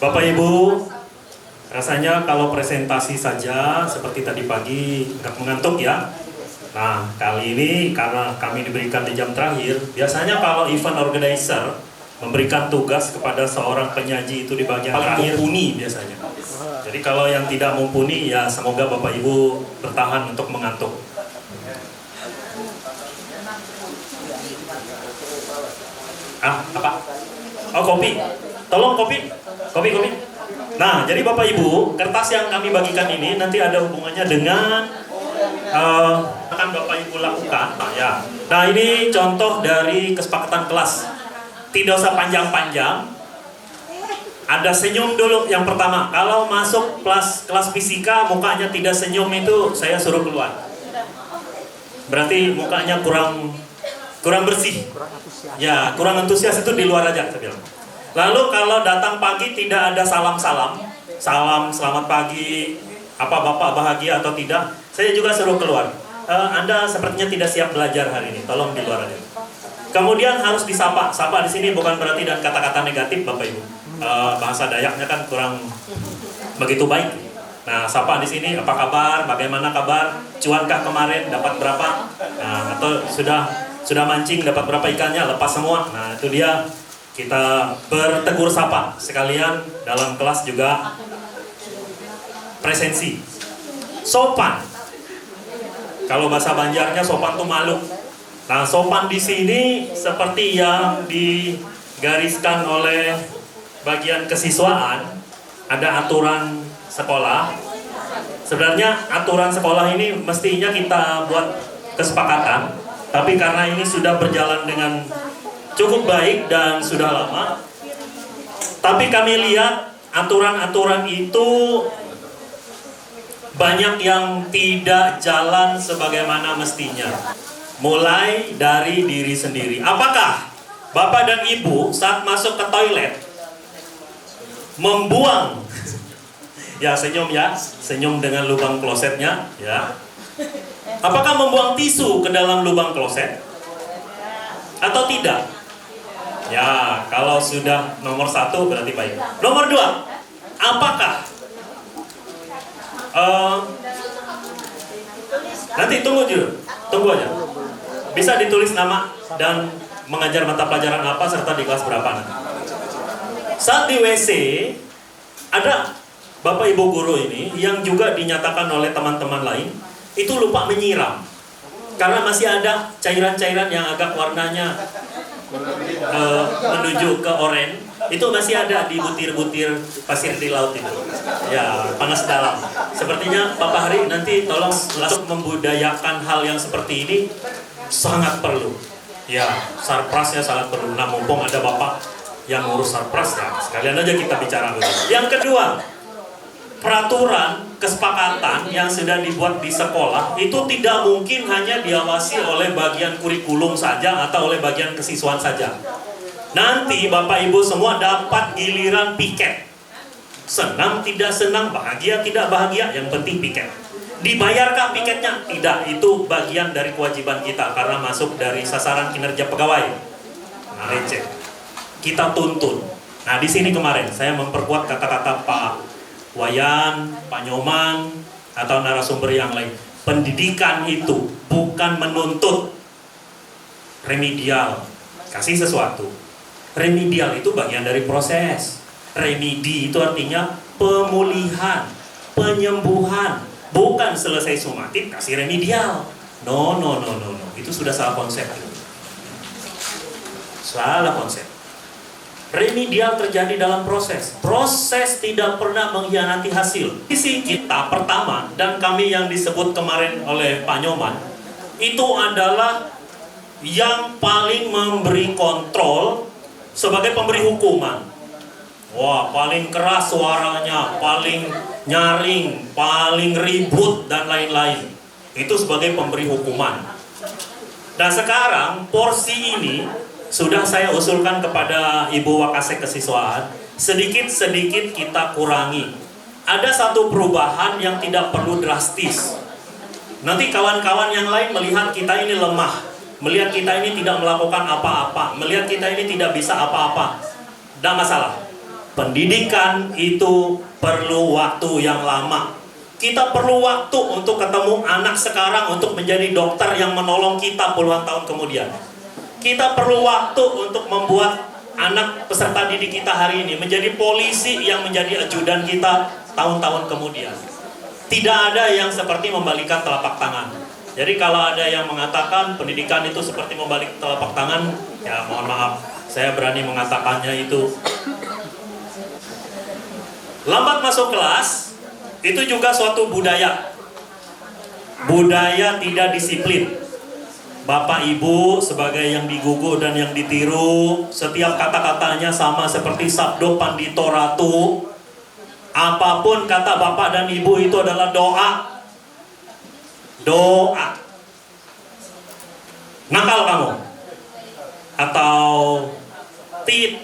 Bapak Ibu, rasanya kalau presentasi saja seperti tadi pagi nggak mengantuk ya. Nah, kali ini karena kami diberikan di jam terakhir, biasanya kalau event organizer memberikan tugas kepada seorang penyaji itu di bagian terakhir mumpuni biasanya. Jadi kalau yang tidak mumpuni ya semoga Bapak Ibu bertahan untuk mengantuk. Apa? Oh, kopi. Tolong kopi. Kopi. Nah, jadi Bapak Ibu, kertas yang kami bagikan ini nanti ada hubungannya dengan akan Bapak Ibu lakukan. Nah, ini contoh dari kesepakatan kelas. Tidak usah panjang-panjang. Ada senyum dulu yang pertama. Kalau masuk kelas fisika mukanya tidak senyum itu saya suruh keluar. Berarti mukanya kurang bersih. Ya, kurang antusias itu di luar aja saya bilang. Lalu kalau datang pagi tidak ada salam selamat pagi, apa Bapak bahagia atau tidak, saya juga suruh keluar. Anda sepertinya tidak siap belajar hari ini, tolong di luar aja. Kemudian harus disapa. Sapa di sini bukan berarti dan kata-kata negatif Bapak Ibu. Bahasa Dayaknya kan kurang begitu baik. Nah, sapa di sini apa kabar? Bagaimana kabar? Cuankah kemarin dapat berapa? Nah, atau sudah mancing dapat berapa ikannya? Lepas semua. Nah, itu dia. Kita bertegur sapa sekalian dalam kelas juga presensi. Sopan. Kalau bahasa Banjarnya sopan tuh malu. Nah, sopan di sini seperti yang digariskan oleh bagian kesiswaan, ada aturan sekolah. Sebenarnya aturan sekolah ini mestinya kita buat kesepakatan, tapi karena ini sudah berjalan dengan cukup baik dan sudah lama, tapi kami lihat aturan-aturan itu banyak yang tidak jalan sebagaimana mestinya. Mulai dari diri sendiri. Apakah Bapak dan Ibu saat masuk ke toilet membuang ya senyum dengan lubang klosetnya ya. Apakah membuang tisu ke dalam lubang kloset atau tidak? Ya, kalau sudah nomor 1 berarti baik. Nomor 2, apakah nanti tunggu aja. Bisa ditulis nama dan mengajar mata pelajaran apa serta di kelas berapa nanti. Saat di WC ada Bapak Ibu guru ini yang juga dinyatakan oleh teman-teman lain itu lupa menyiram karena masih ada cairan-cairan yang agak warnanya menuju ke oranye, itu masih ada di butir-butir pasir di laut itu. Ya, panas dalam. Sepertinya Bapak Hari nanti tolong langsung membudayakan hal yang seperti ini sangat perlu. Ya, sarprasnya sangat perlu. Nah, mumpung ada Bapak yang ngurus sarpras ya, sekalian aja kita bicara dulu. Yang kedua, peraturan kesepakatan yang sudah dibuat di sekolah itu tidak mungkin hanya diawasi oleh bagian kurikulum saja atau oleh bagian kesiswaan saja. Nanti Bapak Ibu semua dapat giliran piket. Senang tidak senang, bahagia tidak bahagia, yang penting piket. Dibayarkah piketnya? Tidak, itu bagian dari kewajiban kita karena masuk dari sasaran kinerja pegawai. Nah, receh. Kita tuntun. Nah, di sini kemarin saya memperkuat kata-kata Pak Wayan, Pak Nyoman, atau narasumber yang lain. Pendidikan itu bukan menuntut remedial, kasih sesuatu. Remedial itu bagian dari proses. Remedi itu artinya pemulihan, penyembuhan, bukan selesai sumatif kasih remedial. No. Itu sudah salah konsep. Salah konsep. Remedial terjadi dalam proses. Proses tidak pernah mengkhianati hasil. Visi kita pertama, dan kami yang disebut kemarin oleh Pak Nyoman, itu adalah yang paling memberi kontrol sebagai pemberi hukuman. Wah, paling keras suaranya, paling nyaring, paling ribut, dan lain-lain. Itu sebagai pemberi hukuman. Dan sekarang, porsi ini sudah saya usulkan kepada Ibu Wakasek Kesiswaan, sedikit-sedikit kita kurangi. Ada satu perubahan yang tidak perlu drastis. Nanti kawan-kawan yang lain melihat kita ini lemah, melihat kita ini tidak melakukan apa-apa, melihat kita ini tidak bisa apa-apa. Tidak masalah. Pendidikan itu perlu waktu yang lama. Kita perlu waktu untuk ketemu anak sekarang untuk menjadi dokter yang menolong kita puluhan tahun kemudian. Kita perlu waktu untuk membuat anak peserta didik kita hari ini menjadi polisi yang menjadi ajudan kita tahun-tahun kemudian. Tidak ada yang seperti membalikan telapak tangan. Jadi kalau ada yang mengatakan pendidikan itu seperti membalik telapak tangan, ya mohon maaf, saya berani mengatakannya itu. Lambat masuk kelas itu juga suatu budaya. Budaya tidak disiplin. Bapak Ibu sebagai yang digugu dan yang ditiru, setiap kata-katanya sama seperti sabdo pandito ratu. Apapun kata Bapak dan Ibu itu adalah doa. Doa. Nakal kamu? Atau tit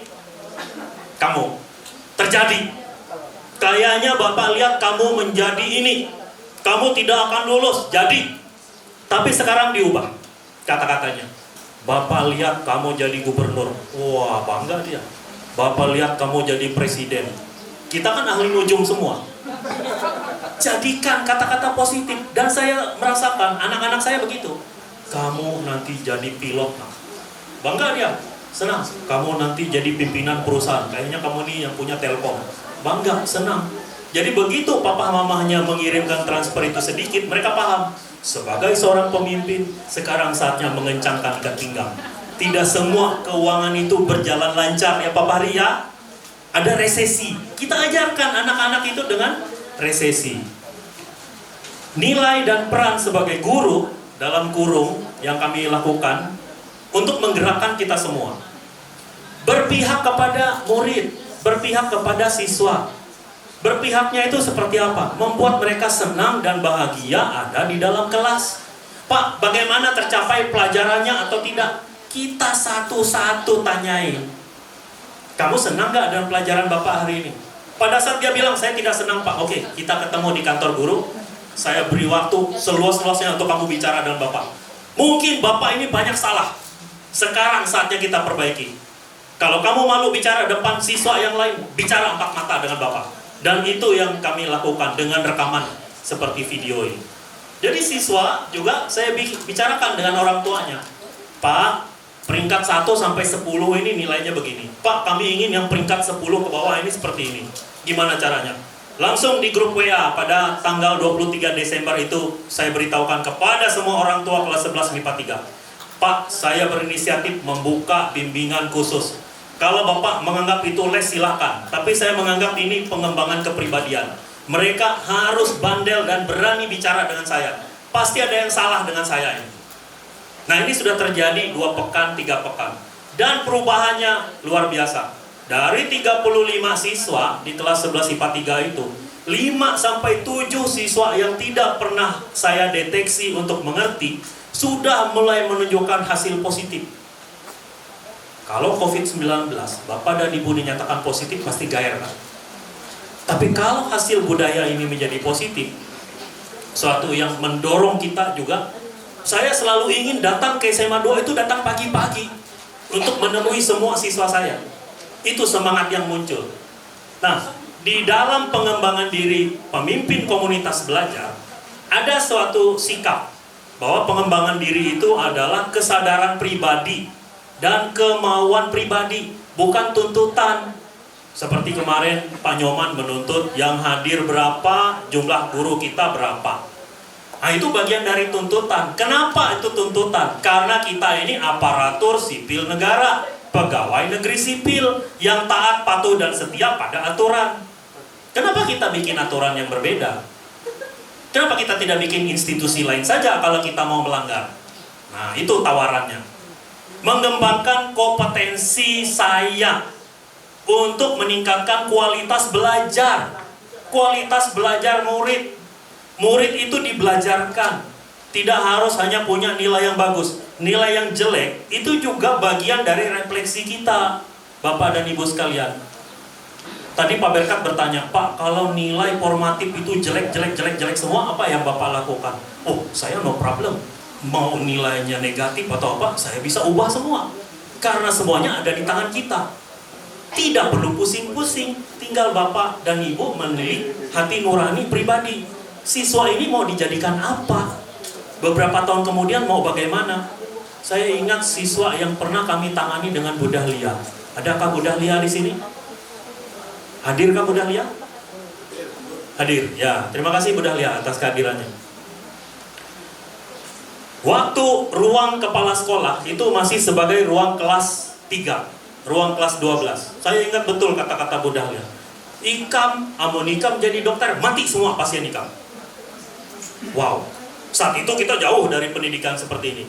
kamu? Terjadi. Kayaknya Bapak lihat kamu menjadi ini, kamu tidak akan lulus, jadi. Tapi sekarang diubah kata-katanya. Bapak lihat kamu jadi gubernur, wah bangga dia. Bapak lihat kamu jadi presiden. Kita kan ahli nujum semua. Jadikan kata-kata positif. Dan saya merasakan anak-anak saya begitu. Kamu nanti jadi pilot, nah. Bangga dia, senang. Kamu nanti jadi pimpinan perusahaan, kayaknya kamu nih yang punya Telkom. Bangga, senang. Jadi begitu papa mamahnya mengirimkan transfer itu sedikit, mereka paham. Sebagai seorang pemimpin, sekarang saatnya mengencangkan ikat pinggang. Tidak semua keuangan itu berjalan lancar ya Papa Ria. Ada resesi. Kita ajarkan anak-anak itu dengan resesi. Nilai dan peran sebagai guru dalam kurung yang kami lakukan untuk menggerakkan kita semua. Berpihak kepada murid, berpihak kepada siswa. Berpihaknya itu seperti apa? Membuat mereka senang dan bahagia ada di dalam kelas. Pak, bagaimana tercapai pelajarannya atau tidak? Kita satu-satu tanyain. Kamu senang gak dengan pelajaran Bapak hari ini? Pada saat dia bilang, saya tidak senang Pak. Oke, kita ketemu di kantor guru. Saya beri waktu seluas-luasnya untuk kamu bicara dengan Bapak. Mungkin Bapak ini banyak salah. Sekarang saatnya kita perbaiki. Kalau kamu malu bicara depan siswa yang lain, bicara empat mata dengan Bapak. Dan itu yang kami lakukan dengan rekaman seperti video ini. Jadi siswa juga saya bicarakan dengan orang tuanya. Pak, peringkat 1 sampai 10 ini nilainya begini. Pak, kami ingin yang peringkat 10 ke bawah ini seperti ini. Gimana caranya? Langsung di grup WA pada tanggal 23 Desember itu saya beritahukan kepada semua orang tua kelas 11 MIPA 3. Pak, saya berinisiatif membuka bimbingan khusus. Kalau Bapak menganggap itu les silakan, tapi saya menganggap ini pengembangan kepribadian. Mereka harus bandel dan berani bicara dengan saya. Pasti ada yang salah dengan saya ini. Nah ini sudah terjadi 2 pekan, 3 pekan. Dan perubahannya luar biasa. Dari 35 siswa di kelas 11 IPA 3 itu, 5-7 siswa yang tidak pernah saya deteksi untuk mengerti, sudah mulai menunjukkan hasil positif. Kalau COVID-19, Bapak dan Ibu dinyatakan positif, pasti gair kan? Tapi kalau hasil budaya ini menjadi positif, suatu yang mendorong kita juga, saya selalu ingin datang ke SMA 2 itu datang pagi-pagi untuk menemui semua siswa saya. Itu semangat yang muncul. Nah, di dalam pengembangan diri pemimpin komunitas belajar, ada suatu sikap bahwa pengembangan diri itu adalah kesadaran pribadi dan kemauan pribadi, bukan tuntutan. Seperti kemarin Pak Nyoman menuntut yang hadir berapa, jumlah guru kita berapa. Nah itu bagian dari tuntutan. Kenapa itu tuntutan? Karena kita ini aparatur sipil negara, pegawai negeri sipil yang taat, patuh, dan setia pada aturan. Kenapa kita bikin aturan yang berbeda? Kenapa kita tidak bikin institusi lain saja kalau kita mau melanggar? Nah itu tawarannya. Mengembangkan kompetensi saya untuk meningkatkan kualitas belajar. Kualitas belajar murid. Murid itu dibelajarkan. Tidak harus hanya punya nilai yang bagus. Nilai yang jelek itu juga bagian dari refleksi kita, Bapak dan Ibu sekalian. Tadi Pak Berkat bertanya, Pak, kalau nilai formatif itu jelek semua, apa yang Bapak lakukan? Oh, saya no problem. Mau nilainya negatif atau apa, saya bisa ubah semua. Karena semuanya ada di tangan kita. Tidak perlu pusing-pusing, tinggal Bapak dan Ibu menilik hati nurani pribadi. Siswa ini mau dijadikan apa? Beberapa tahun kemudian mau bagaimana? Saya ingat siswa yang pernah kami tangani dengan Bu Dahlia. Adakah Bu Dahlia di sini? Hadirkah Bu Dahlia? Hadir, ya. Terima kasih Bu Dahlia atas kehadirannya. Waktu ruang kepala sekolah itu masih sebagai ruang kelas 3. Ruang kelas 12. Saya ingat betul kata-kata Bu Dahlia. Ikam, Amonikam jadi dokter, mati semua pasien Ikam. Wow. Saat itu kita jauh dari pendidikan seperti ini.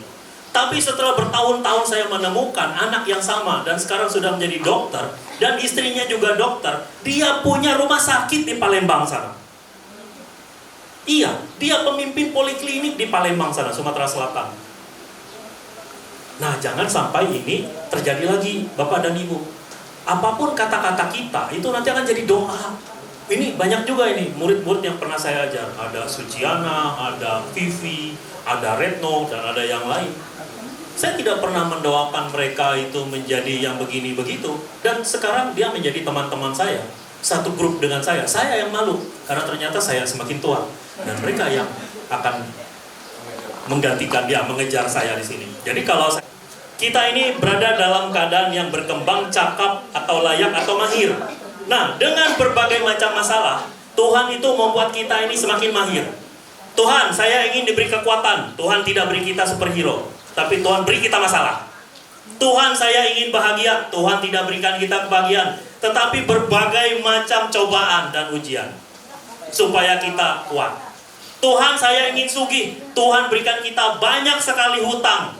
Tapi setelah bertahun-tahun saya menemukan anak yang sama dan sekarang sudah menjadi dokter dan istrinya juga dokter. Dia punya rumah sakit di Palembang sana. Iya, dia pemimpin poliklinik di Palembang sana, Sumatera Selatan. Nah, jangan sampai ini terjadi lagi, Bapak dan Ibu. Apapun kata-kata kita, itu nanti akan jadi doa. Ini banyak juga ini, murid-murid yang pernah saya ajar. Ada Suciana, ada Vivi, ada Retno, dan ada yang lain. Saya tidak pernah mendoakan mereka itu menjadi yang begini begitu. Dan sekarang dia menjadi teman-teman saya. Satu grup dengan saya. Saya yang malu, karena ternyata saya semakin tua. Dan mereka yang akan menggantikan dia, mengejar saya di sini. Jadi kalau kita ini berada dalam keadaan yang berkembang, cakap, atau layak, atau mahir. Nah, dengan berbagai macam masalah, Tuhan itu membuat kita ini semakin mahir. Tuhan, saya ingin diberi kekuatan. Tuhan tidak beri kita superhero, tapi Tuhan beri kita masalah. Tuhan, saya ingin bahagia. Tuhan tidak berikan kita kebahagiaan, tetapi berbagai macam cobaan dan ujian, supaya kita kuat. Tuhan, saya ingin sugih. Tuhan berikan kita banyak sekali hutang.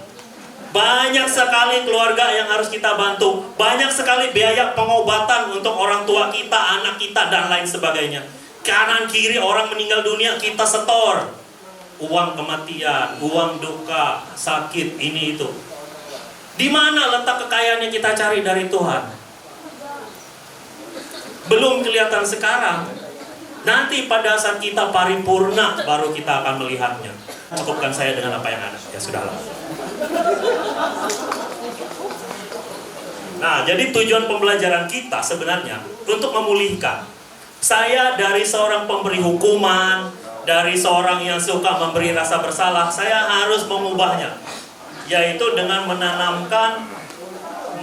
Banyak sekali keluarga yang harus kita bantu. Banyak sekali biaya pengobatan untuk orang tua kita, anak kita, dan lain sebagainya. Kanan kiri orang meninggal dunia kita setor. Uang kematian, uang duka, sakit, ini itu. Di mana letak kekayaan yang kita cari dari Tuhan? Belum kelihatan sekarang. Nanti pada saat kita paripurna baru kita akan melihatnya. Cukupkan saya dengan apa yang ada. Ya sudahlah. Nah, jadi tujuan pembelajaran kita sebenarnya untuk memulihkan. Saya dari seorang pemberi hukuman, dari seorang yang suka memberi rasa bersalah, saya harus mengubahnya. Yaitu dengan menanamkan,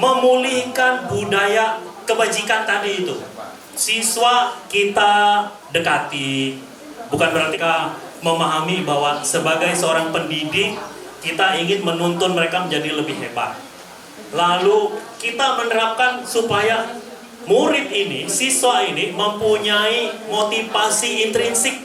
memulihkan budaya kebajikan tadi itu. Siswa kita dekati, bukan berarti kita memahami bahwa sebagai seorang pendidik kita ingin menuntun mereka menjadi lebih hebat. Lalu kita menerapkan supaya murid ini, siswa ini mempunyai motivasi intrinsik.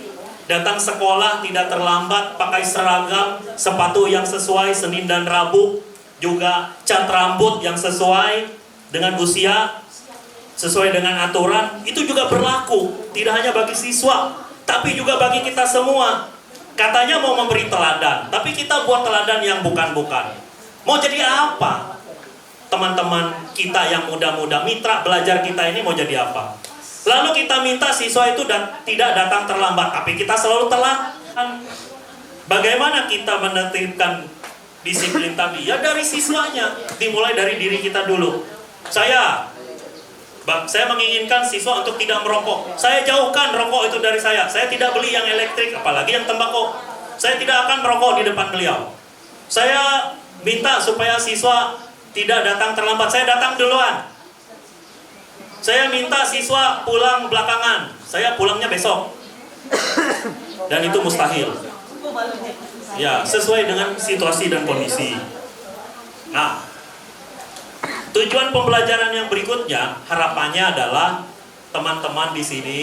Datang sekolah tidak terlambat, pakai seragam, sepatu yang sesuai Senin dan Rabu, juga cat rambut yang sesuai dengan usia, sesuai dengan aturan. Itu juga berlaku, tidak hanya bagi siswa, tapi juga bagi kita semua. Katanya mau memberi teladan, tapi kita buat teladan yang bukan-bukan. Mau jadi apa? Teman-teman kita yang muda-muda, mitra belajar kita ini mau jadi apa? Lalu kita minta siswa itu tidak datang terlambat, tapi kita selalu telat. Bagaimana kita menertibkan disiplin tadi? Ya dari siswanya, dimulai dari diri kita dulu. Saya menginginkan siswa untuk tidak merokok. Saya jauhkan rokok itu dari saya. Saya tidak beli yang elektrik, apalagi yang tembakau. Saya tidak akan merokok di depan beliau. Saya minta supaya siswa tidak datang terlambat. Saya datang duluan. Saya minta siswa pulang belakangan. Saya pulangnya besok. Dan itu mustahil. Ya, sesuai dengan situasi dan kondisi. Nah, tujuan pembelajaran yang berikutnya, harapannya adalah teman-teman di sini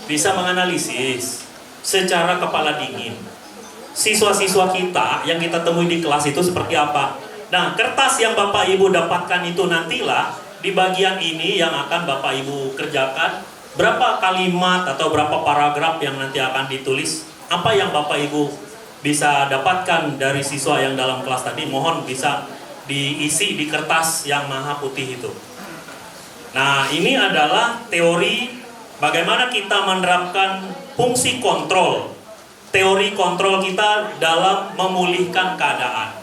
bisa menganalisis secara kepala dingin. Siswa-siswa kita yang kita temui di kelas itu seperti apa. Nah, kertas yang Bapak Ibu dapatkan itu nantilah di bagian ini yang akan Bapak Ibu kerjakan. Berapa kalimat atau berapa paragraf yang nanti akan ditulis. Apa yang Bapak Ibu bisa dapatkan dari siswa yang dalam kelas tadi, mohon bisa diisi di kertas yang maha putih itu. Nah, ini adalah teori bagaimana kita menerapkan fungsi kontrol. Teori kontrol kita dalam memulihkan keadaan.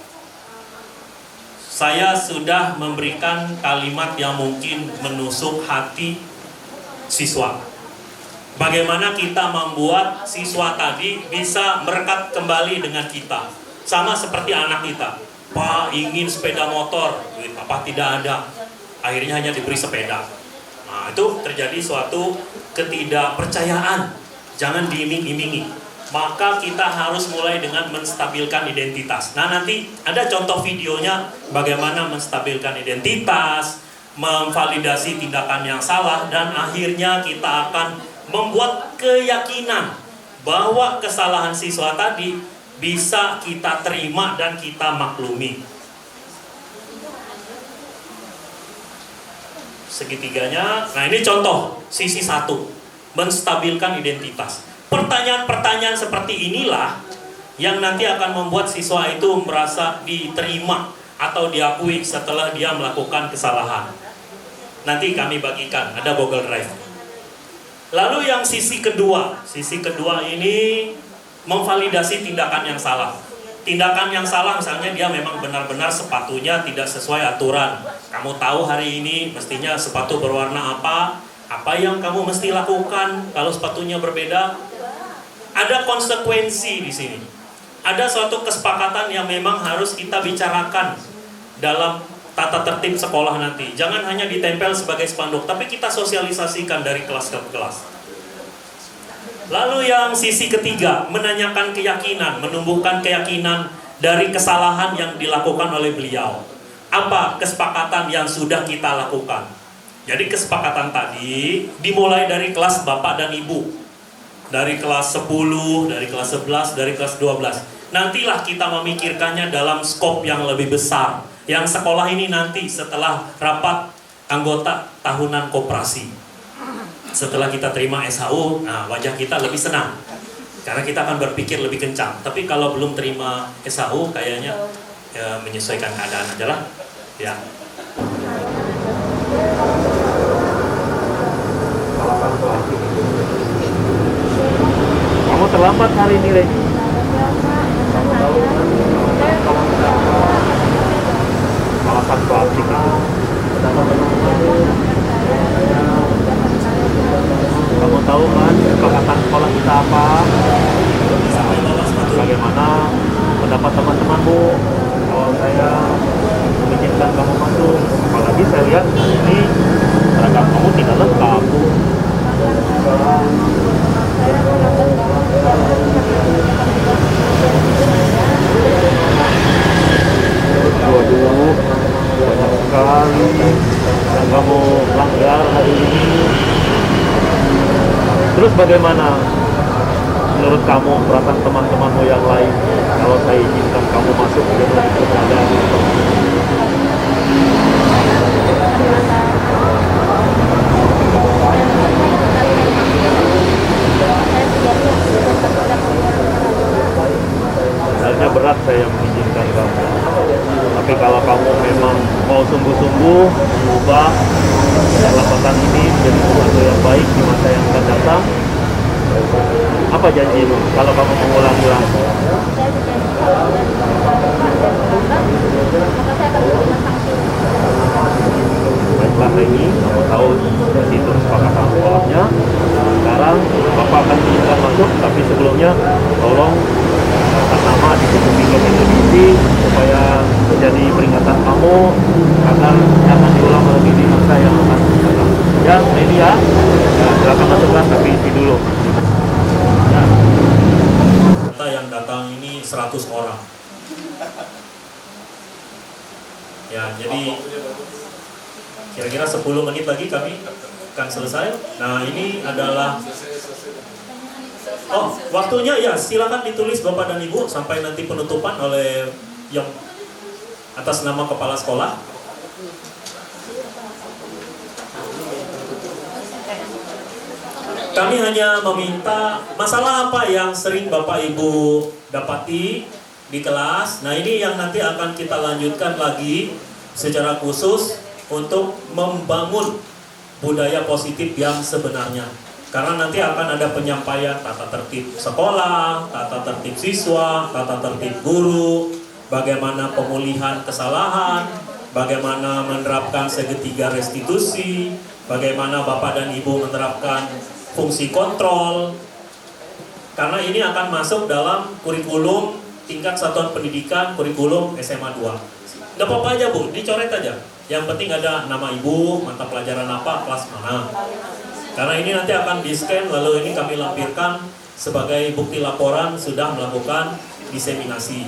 saya sudah memberikan kalimat yang mungkin menusuk hati siswa. Bagaimana kita membuat siswa tadi bisa merekat kembali dengan kita. Sama seperti anak kita. Pak ingin sepeda motor, duit Papa tidak ada. Akhirnya hanya diberi sepeda. Nah, itu terjadi suatu ketidakpercayaan. Jangan diiming-imingi. Maka kita harus mulai dengan menstabilkan identitas. Nah, nanti ada contoh videonya bagaimana menstabilkan identitas, memvalidasi tindakan yang salah, dan akhirnya kita akan membuat keyakinan bahwa kesalahan siswa tadi bisa kita terima dan kita maklumi. Segitiganya, nah ini contoh sisi satu, menstabilkan identitas. Pertanyaan-pertanyaan seperti inilah yang nanti akan membuat siswa itu merasa diterima atau diakui setelah dia melakukan kesalahan. Nanti kami bagikan, ada Google Drive. Lalu yang sisi kedua ini memvalidasi tindakan yang salah. Tindakan yang salah misalnya dia memang benar-benar sepatunya tidak sesuai aturan. Kamu tahu hari ini mestinya sepatu berwarna apa yang kamu mesti lakukan kalau sepatunya berbeda. Ada konsekuensi di sini. Ada suatu kesepakatan yang memang harus kita bicarakan dalam tata tertib sekolah nanti. Jangan hanya ditempel sebagai spanduk, tapi kita sosialisasikan dari kelas ke kelas. Lalu yang sisi ketiga, menanyakan keyakinan, menumbuhkan keyakinan dari kesalahan yang dilakukan oleh beliau. Apa kesepakatan yang sudah kita lakukan? Jadi kesepakatan tadi dimulai dari kelas Bapak dan Ibu. Dari kelas 10, dari kelas 11, dari kelas 12. Nantilah kita memikirkannya dalam skop yang lebih besar. Yang sekolah ini nanti setelah rapat anggota tahunan koperasi, setelah kita terima SHU, nah wajah kita lebih senang karena kita akan berpikir lebih kencang. Tapi kalau belum terima SHU kayaknya ya menyesuaikan keadaan aja lah ya. Kamu terlambat hari ini, Rey. Alasan klasik itu. Kamu tahu kan kesepakatan sekolah kita apa? Bagaimana pendapat teman-temanmu kalau saya mengizinkan kamu masuk? Apalagi saya lihat hari ini seragam kamu tidak lengkap. Waduh, banyak sekali yang kamu langgar hari ini. Terus bagaimana menurut kamu perasaan teman-temanmu yang lain kalau saya izinkan kamu masuk ke keadaan itu? Sebenarnya berat saya mengizinkan kamu. Tapi kalau kamu memang mau sungguh-sungguh mengubah pendapatan ini menjadi sesuatu yang baik di masa yang akan datang, apa janjimu kalau kamu mengulangi lagi? Baiklah ini, kamu tahu itu kesepakatan sekolahnya. Sekarang Bapak akan diizinkan masuk, tapi sebelumnya tolong atas nama ditutupi ke televisi supaya menjadi peringatan kamu agar jangan diulang lagi di masa yang akan datang. Ya, ini ya. Silakan masukkan tapi isi dulu. Ya. Kita yang datang ini 100 orang. Ya, jadi kira-kira 10 menit lagi kami akan selesai. Nah, ini adalah waktunya ya, silakan ditulis Bapak dan Ibu sampai nanti penutupan oleh yang atas nama kepala sekolah. Kami hanya meminta masalah apa yang sering Bapak Ibu dapati di kelas. Nah, ini yang nanti akan kita lanjutkan lagi secara khusus untuk membangun budaya positif yang sebenarnya. Karena nanti akan ada penyampaian tata tertib sekolah, tata tertib siswa, tata tertib guru, bagaimana pemulihan kesalahan, bagaimana menerapkan segitiga restitusi, bagaimana Bapak dan Ibu menerapkan fungsi kontrol. Karena ini akan masuk dalam kurikulum tingkat satuan pendidikan, kurikulum SMA 2. Nggak apa-apa aja Bu, dicoret aja. Yang penting ada nama Ibu, mata pelajaran apa, kelas mana. Karena ini nanti akan di-scan, lalu ini kami lampirkan sebagai bukti laporan sudah melakukan diseminasi.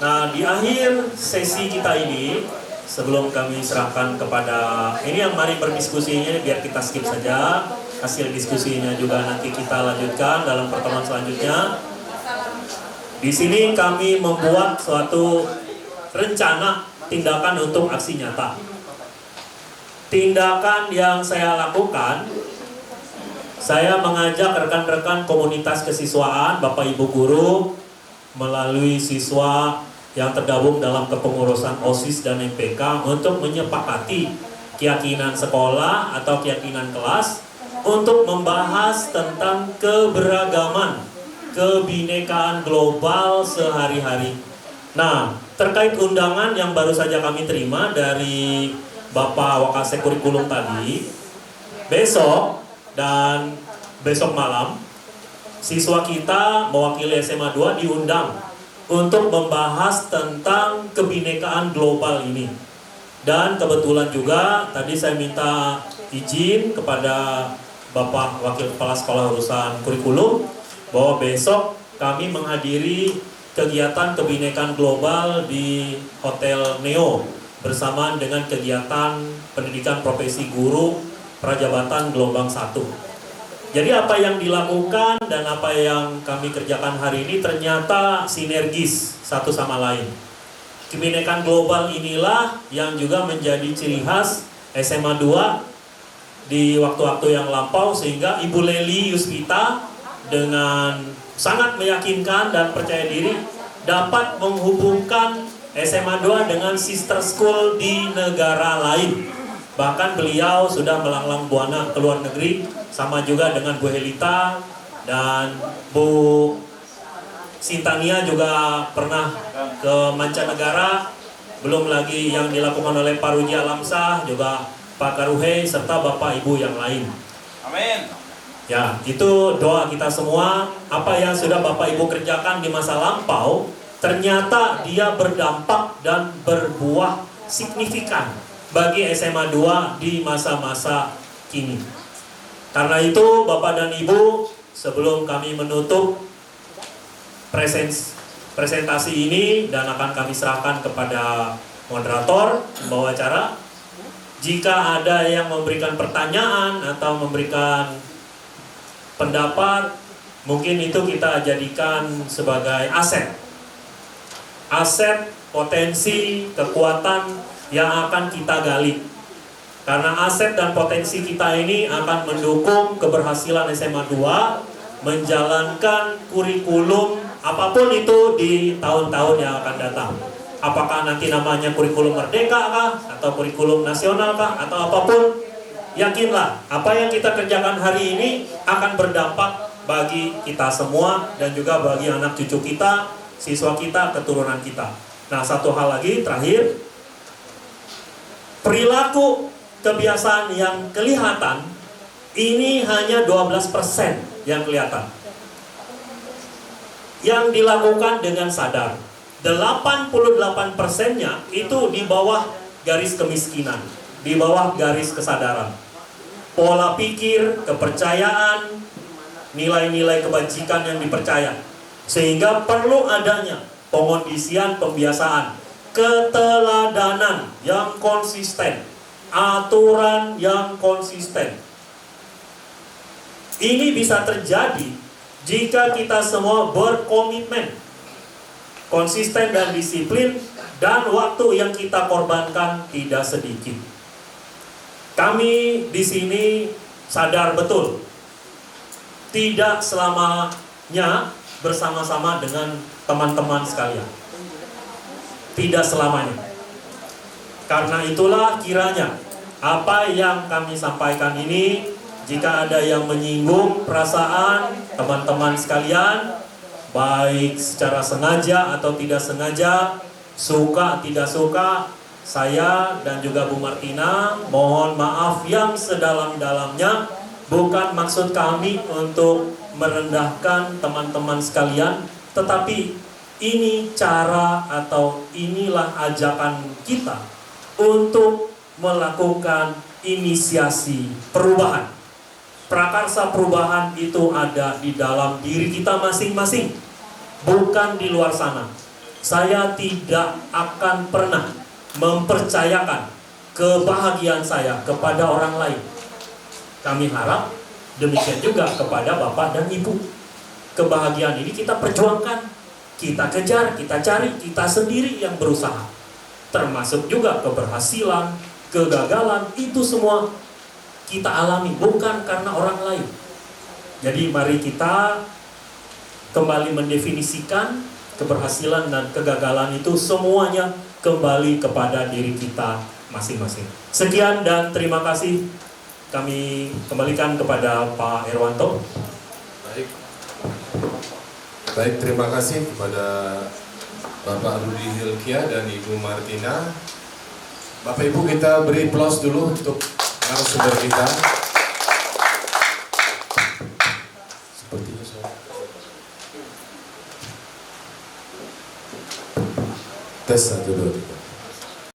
Nah, di akhir sesi kita ini, sebelum kami serahkan kepada, ini yang mari berdiskusinya biar kita skip saja. Hasil diskusinya juga nanti kita lanjutkan dalam pertemuan selanjutnya. Di sini kami membuat suatu rencana tindakan untuk aksi nyata. Tindakan yang saya lakukan, saya mengajak rekan-rekan komunitas kesiswaan, Bapak Ibu guru, melalui siswa yang tergabung dalam kepengurusan OSIS dan MPK untuk menyepakati keyakinan sekolah atau keyakinan kelas untuk membahas tentang keberagaman, kebinekaan global sehari-hari. Nah, terkait undangan yang baru saja kami terima dari Bapak Wakasek Kurikulum tadi, besok dan besok malam, siswa kita mewakili SMA 2 diundang untuk membahas tentang kebinekaan global ini. Dan kebetulan juga tadi saya minta izin kepada Bapak Wakil Kepala Sekolah Urusan Kurikulum bahwa besok kami menghadiri kegiatan kebinekaan global di Hotel Neo bersamaan dengan kegiatan pendidikan profesi guru Prajabatan Gelombang 1. Jadi apa yang dilakukan dan apa yang kami kerjakan hari ini ternyata sinergis satu sama lain. Kebinekaan global inilah yang juga menjadi ciri khas SMA 2 di waktu-waktu yang lampau, sehingga Ibu Leli Yuswita dengan sangat meyakinkan dan percaya diri dapat menghubungkan SMA 2 dengan sister school di negara lain. Bahkan beliau sudah melanglang buana ke luar negeri, sama juga dengan Bu Helita dan Bu Sintania juga pernah ke mancanegara. Belum lagi yang dilakukan oleh Pak Ruji Alamsah, juga Pak Karuhei, serta Bapak Ibu yang lain. Amin. Ya, itu doa kita semua. Apa yang sudah Bapak Ibu kerjakan di masa lampau, ternyata dia berdampak dan berbuah signifikan bagi SMA 2 di masa-masa kini. Karena itu Bapak dan Ibu, sebelum kami menutup presentasi ini dan akan kami serahkan kepada moderator pembawa acara, jika ada yang memberikan pertanyaan atau memberikan pendapat, mungkin itu kita jadikan sebagai aset potensi, kekuatan yang akan kita gali. Karena aset dan potensi kita ini akan mendukung keberhasilan SMA 2 menjalankan kurikulum apapun itu di tahun-tahun yang akan datang. Apakah nanti namanya kurikulum merdeka kah, atau kurikulum nasional kah, atau apapun, yakinlah apa yang kita kerjakan hari ini akan berdampak bagi kita semua dan juga bagi anak cucu kita, siswa kita, keturunan kita. Nah, satu hal lagi terakhir, perilaku kebiasaan yang kelihatan ini hanya 12% yang kelihatan. Yang dilakukan dengan sadar. 88%-nya itu di bawah garis kemiskinan, di bawah garis kesadaran. Pola pikir, kepercayaan, nilai-nilai kebajikan yang dipercaya. Sehingga perlu adanya pengondisian pembiasaan, keteladanan yang konsisten, aturan yang konsisten. Ini bisa terjadi jika kita semua berkomitmen, konsisten dan disiplin, dan waktu yang kita korbankan tidak sedikit. Kami di sini sadar betul, tidak selamanya bersama-sama dengan teman-teman sekalian. Tidak selamanya. Karena itulah kiranya apa yang kami sampaikan ini, jika ada yang menyinggung perasaan teman-teman sekalian, baik secara sengaja atau tidak sengaja, suka tidak suka, saya dan juga Bu Martina mohon maaf yang sedalam-dalamnya. Bukan maksud kami untuk merendahkan teman-teman sekalian, tetapi ini cara atau inilah ajakan kita untuk melakukan inisiasi perubahan. Prakarsa perubahan itu ada di dalam diri kita masing-masing, bukan di luar sana. Saya tidak akan pernah mempercayakan kebahagiaan saya kepada orang lain. Kami harap demikian juga kepada Bapak dan Ibu. Kebahagiaan ini kita perjuangkan, kita kejar, kita cari, kita sendiri yang berusaha. Termasuk juga keberhasilan, kegagalan, itu semua kita alami, bukan karena orang lain. Jadi mari kita kembali mendefinisikan keberhasilan dan kegagalan itu semuanya kembali kepada diri kita masing-masing. Sekian dan terima kasih. Kami kembalikan kepada Pak Herwanto. Baik, terima kasih kepada Bapak Rudi Hilkia dan Ibu Martina. Bapak Ibu, kita beri aplaus dulu untuk narasumber kita. Sepertinya saya. Tes 1, 2, 3.